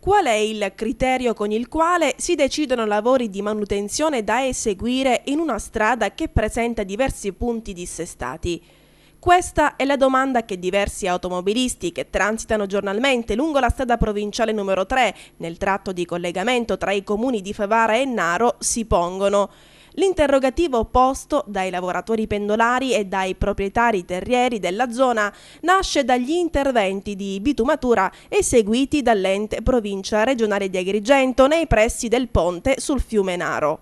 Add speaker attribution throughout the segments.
Speaker 1: Qual è il criterio con il quale si decidono lavori di manutenzione da eseguire in una strada che presenta diversi punti dissestati? Questa è la domanda che diversi automobilisti che transitano giornalmente lungo la strada provinciale numero 3, nel tratto di collegamento tra i comuni di Favara e Naro, si pongono. L'interrogativo posto dai lavoratori pendolari e dai proprietari terrieri della zona nasce dagli interventi di bitumatura eseguiti dall'ente Provincia Regionale di Agrigento nei pressi del ponte sul fiume Naro.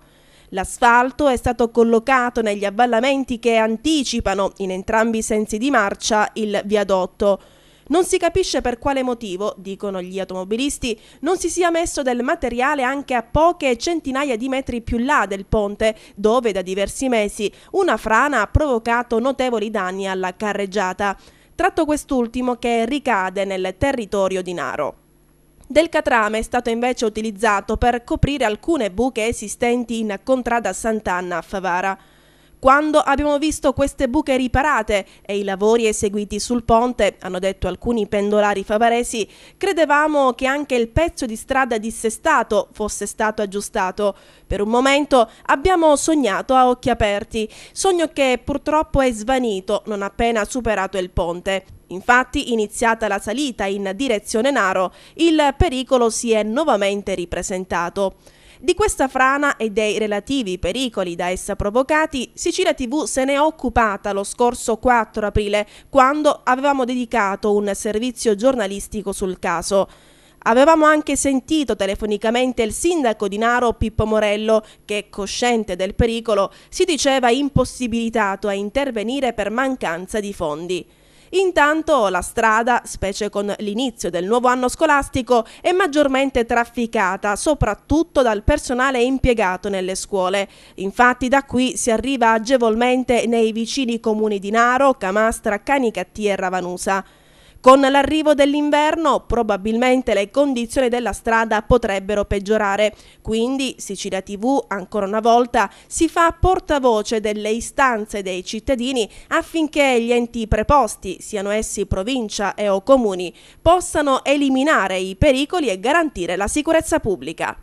Speaker 1: L'asfalto è stato collocato negli avvallamenti che anticipano, in entrambi i sensi di marcia, il viadotto. Non si capisce per quale motivo, dicono gli automobilisti, non si sia messo del materiale anche a poche centinaia di metri più là del ponte, dove da diversi mesi una frana ha provocato notevoli danni alla carreggiata, tratto quest'ultimo che ricade nel territorio di Naro. Del catrame è stato invece utilizzato per coprire alcune buche esistenti in contrada Sant'Anna a Favara. Quando abbiamo visto queste buche riparate e i lavori eseguiti sul ponte, hanno detto alcuni pendolari favaresi, credevamo che anche il pezzo di strada dissestato fosse stato aggiustato. Per un momento abbiamo sognato a occhi aperti, sogno che purtroppo è svanito non appena superato il ponte. Infatti, iniziata la salita in direzione Naro, il pericolo si è nuovamente ripresentato. Di questa frana e dei relativi pericoli da essa provocati, Sicilia TV se ne è occupata lo scorso 4 aprile, quando avevamo dedicato un servizio giornalistico sul caso. Avevamo anche sentito telefonicamente il sindaco di Naro, Pippo Morello, che, cosciente del pericolo, si diceva impossibilitato a intervenire per mancanza di fondi. Intanto la strada, specie con l'inizio del nuovo anno scolastico, è maggiormente trafficata, soprattutto dal personale impiegato nelle scuole. Infatti da qui si arriva agevolmente nei vicini comuni di Naro, Camastra, Canicattì e Ravanusa. Con l'arrivo dell'inverno probabilmente le condizioni della strada potrebbero peggiorare, quindi Sicilia TV ancora una volta si fa portavoce delle istanze dei cittadini affinché gli enti preposti, siano essi provincia e o comuni, possano eliminare i pericoli e garantire la sicurezza pubblica.